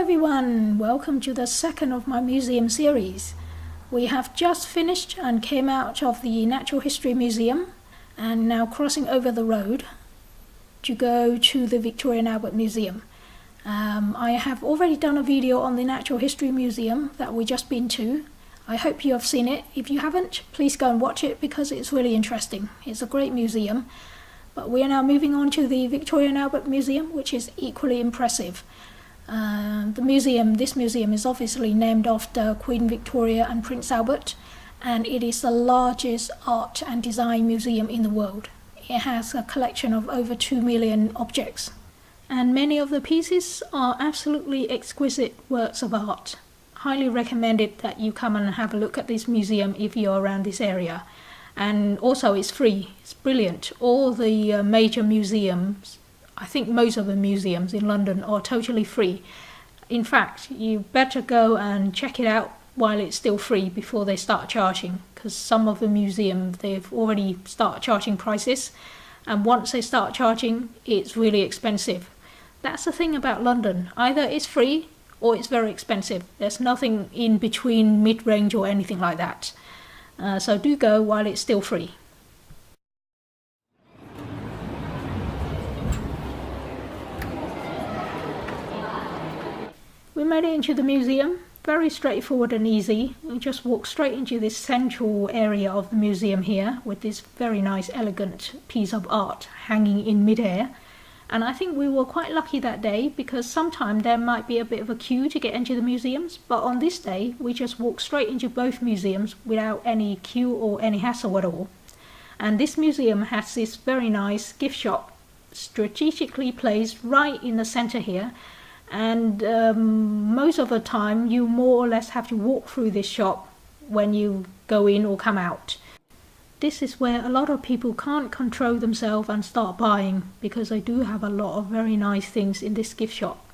everyone, welcome to the second of my museum series. We have just finished and came out of the Natural History Museum and now crossing over the road to go to the Victoria and Albert Museum. I have already done a video on the Natural History Museum that we just been to. I hope you have seen it. If you haven't, please go and watch it because it's really interesting. It's a great museum. But we are now moving on to the Victoria and Albert Museum, which is equally impressive. This museum is obviously named after Queen Victoria and Prince Albert, and it is the largest art and design museum in the world. It has a collection of over 2 million objects, and many of the pieces are absolutely exquisite works of art. Highly recommended that you come and have a look at this museum if you're around this area. And also it's free. It's brilliant. All the major museums, I think most of the museums in London are totally free. In fact, you better go and check it out while it's still free before they start charging, because some of the museums, they've already started charging prices, and once they start charging, it's really expensive. That's the thing about London. Either it's free or it's very expensive. There's nothing in between, mid-range or anything like that. So do go while it's still free. We made it into the museum, very straightforward and easy. We just walked straight into this central area of the museum here with this very nice elegant piece of art hanging in midair. And I think we were quite lucky that day because sometimes there might be a bit of a queue to get into the museums, but on this day we just walked straight into both museums without any queue or any hassle at all. And this museum has this very nice gift shop strategically placed right in the center here. And most of the time you more or less have to walk through this shop when you go in or come out. This is where a lot of people can't control themselves and start buying, because they do have a lot of very nice things in this gift shop.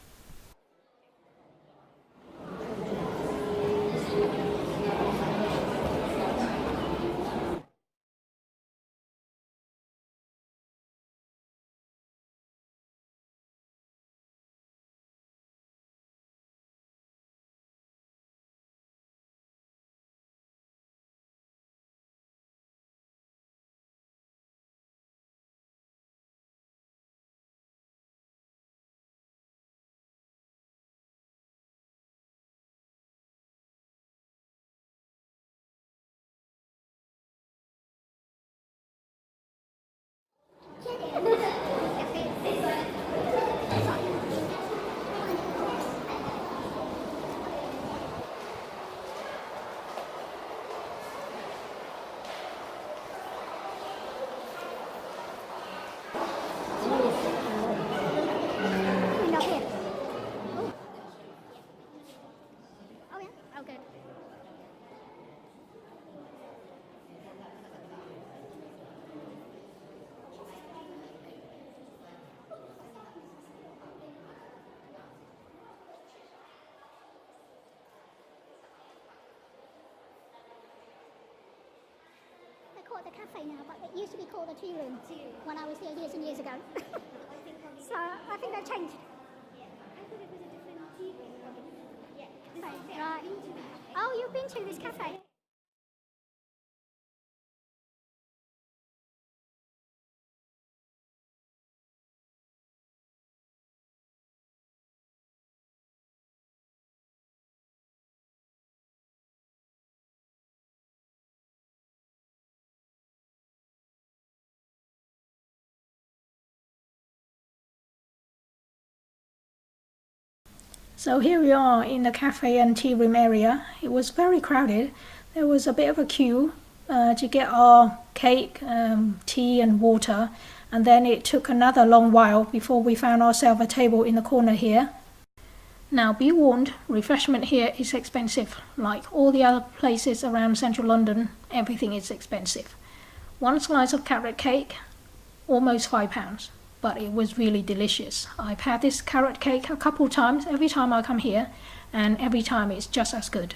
The cafe now, but it used to be called the tea room when I was here years and years ago. So I think they've changed. Yeah. I thought it was a different tea room. Yeah. Right. Oh, you've been to this cafe? So here we are in the cafe and tea room area. It was very crowded. There was a bit of a queue to get our cake, tea and water, and then it took another long while before we found ourselves a table in the corner here. Now be warned, refreshment here is expensive. Like all the other places around central London, everything is expensive. One slice of carrot cake, almost £5. But it was really delicious. I've had this carrot cake a couple times every time I come here, and every time it's just as good.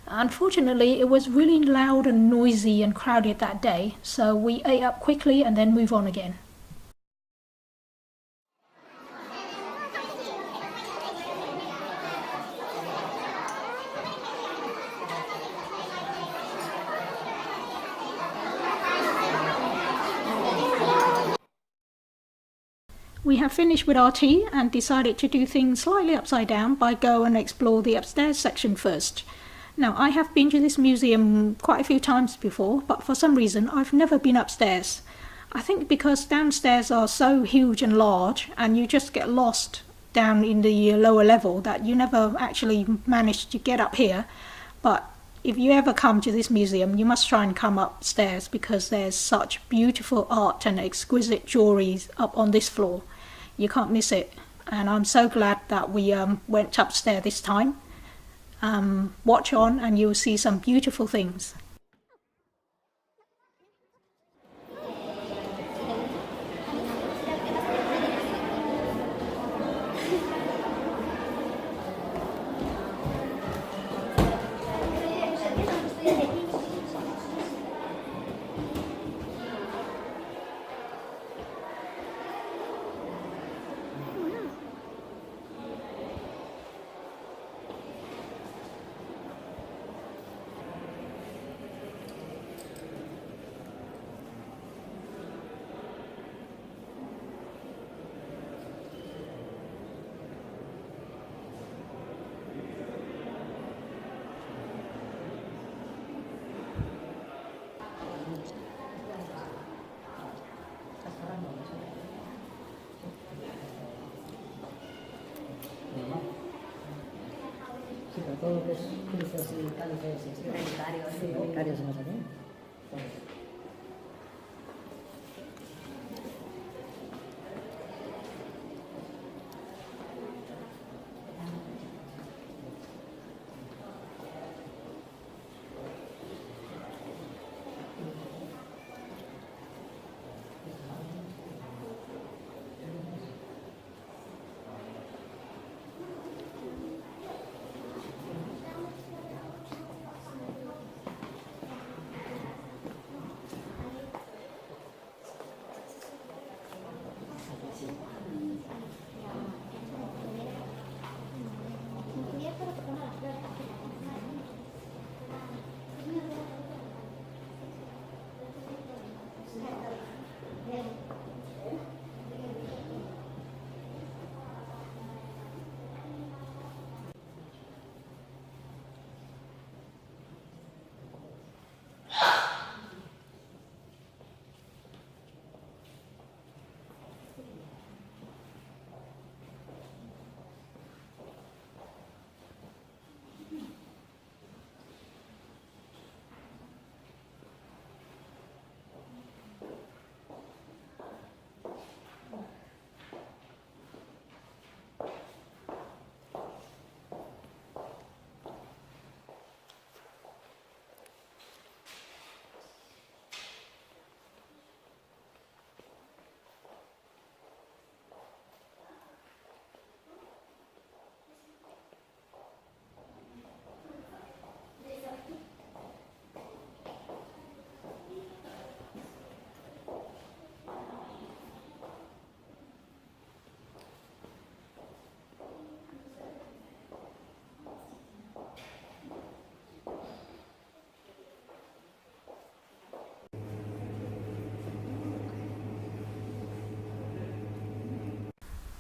Unfortunately, it was really loud and noisy and crowded that day, so we ate up quickly and then move on again. We have finished with our tea and decided to do things slightly upside down by go and explore the upstairs section first. Now, I have been to this museum quite a few times before, but for some reason I've never been upstairs. I think because downstairs are so huge and large and you just get lost down in the lower level that you never actually manage to get up here. But if you ever come to this museum, you must try and come upstairs because there's such beautiful art and exquisite jewelry up on this floor. You can't miss it. And I'm so glad that we went upstairs this time. Watch on and you'll see some beautiful things. Sí, pero todo lo que es cruces y cálices y relicarios y no sé qué.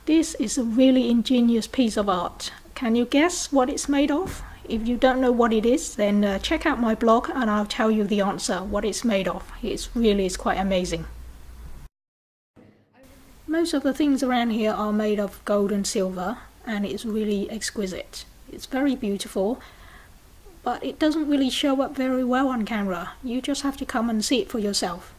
This is a really ingenious piece of art. Can you guess what it's made of? If you don't know what it is, then check out my blog and I'll tell you the answer, what it's made of. It really is quite amazing. Most of the things around here are made of gold and silver, and it's really exquisite. It's very beautiful, but it doesn't really show up very well on camera. You just have to come and see it for yourself.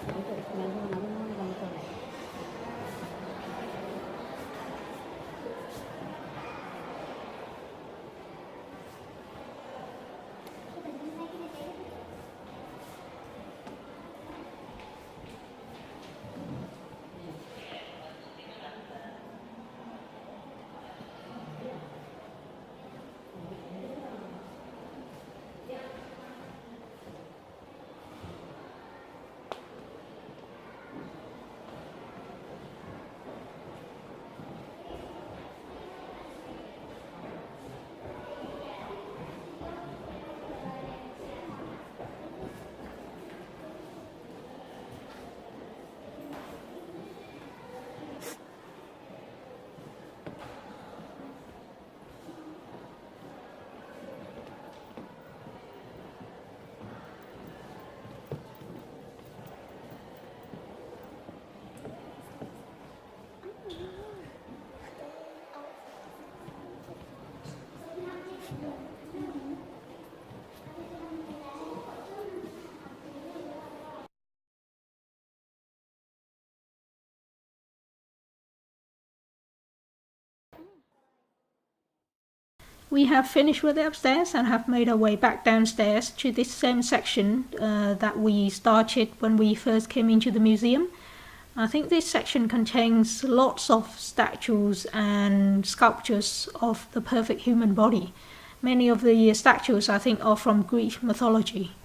Itu sebenarnya nama kamu tahu. We have finished with the upstairs and have made our way back downstairs to this same section that we started when we first came into the museum. I think this section contains lots of statues and sculptures of the perfect human body. Many of the statues, I think, are from Greek mythology.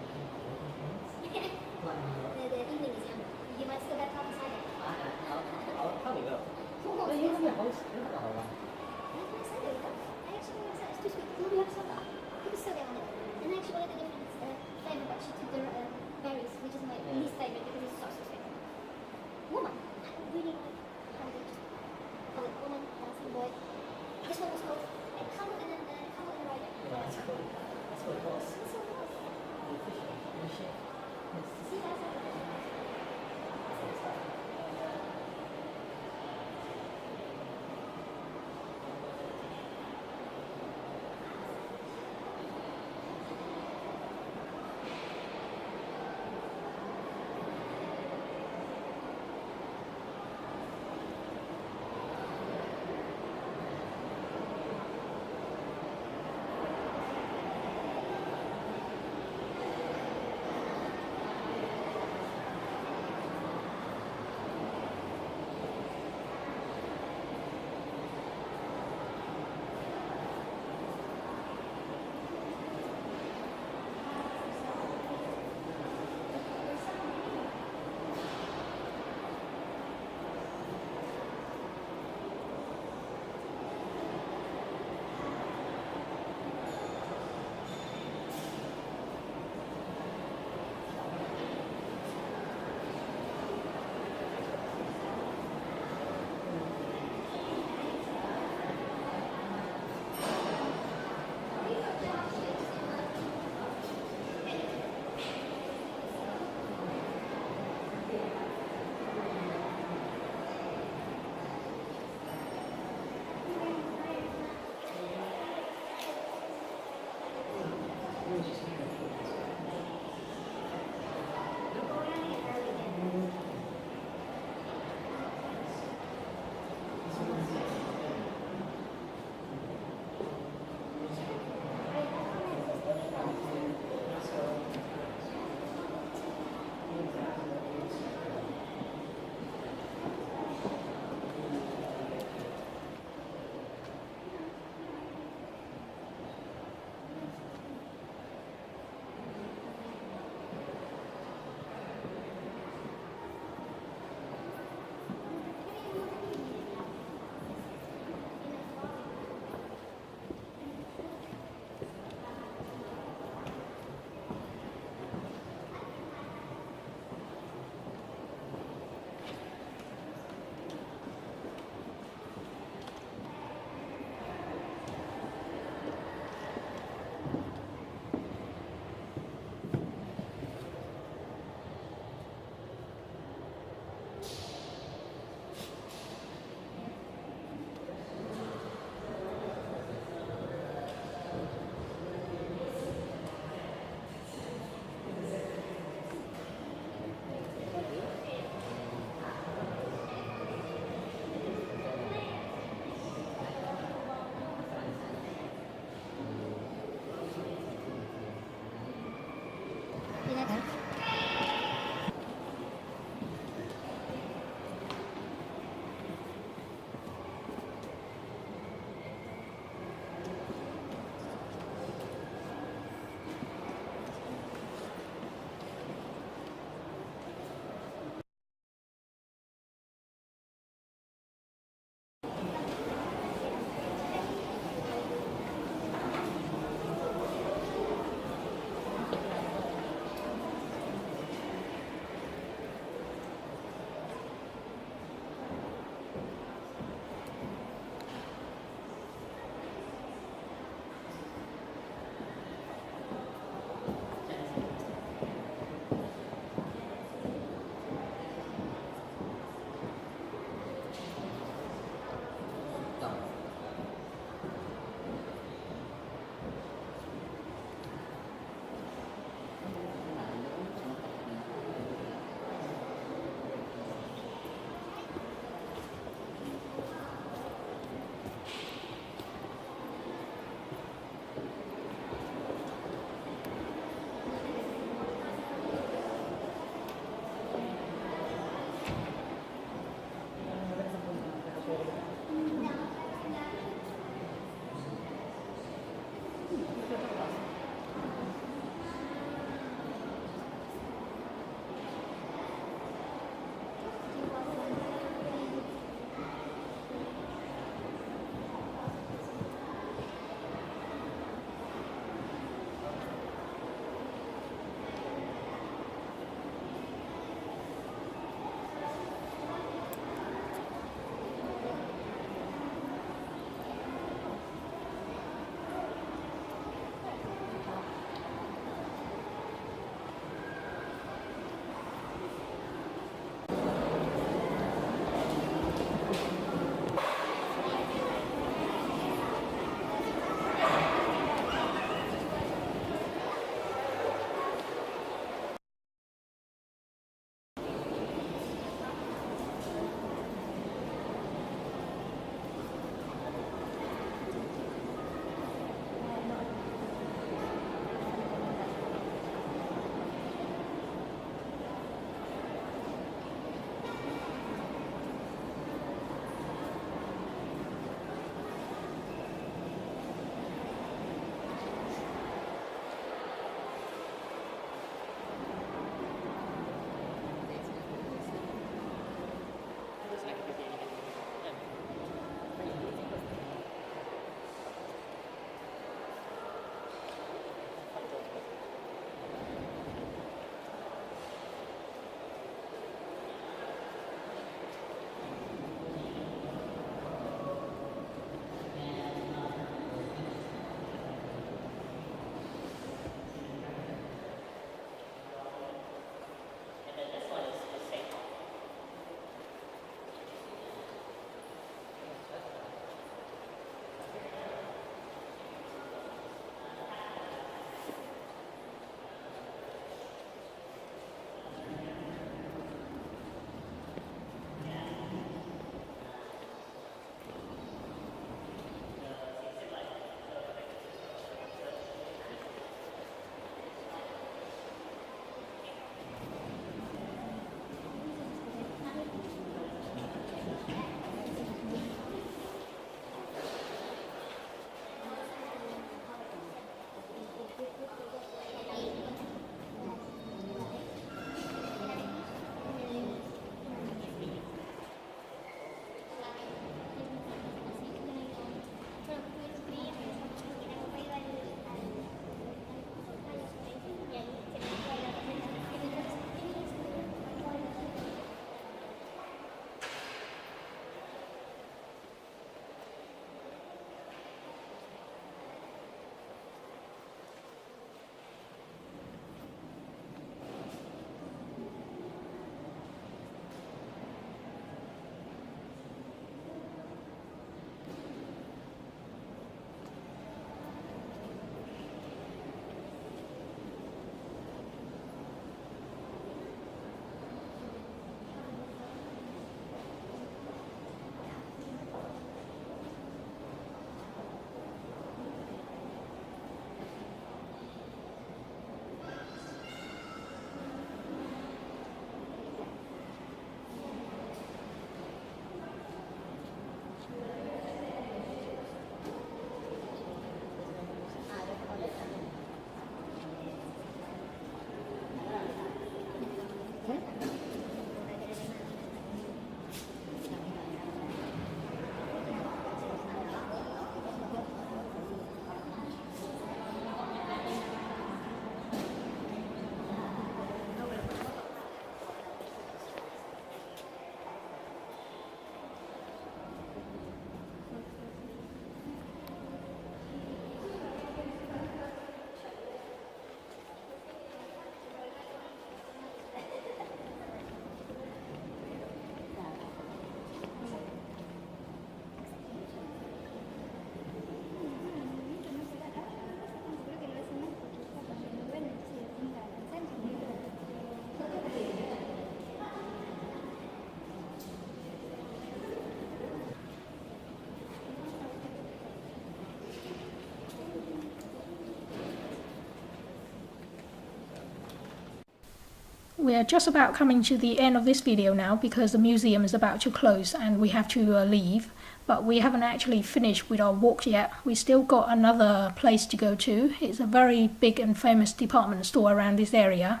we're just about coming to the end of this video now because the museum is about to close and we have to leave. But we haven't actually finished with our walk yet. We still got another place to go to. It's a very big and famous department store around this area.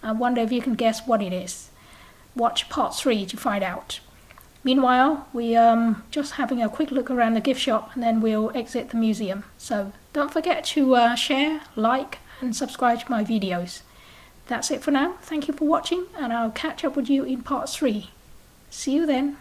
I wonder if you can guess what it is. Watch part 3 to find out. Meanwhile, we just having a quick look around the gift shop and then we'll exit the museum. So don't forget to share, like and subscribe to my videos. That's it for now. Thank you for watching and I'll catch up with you in part 3. See you then.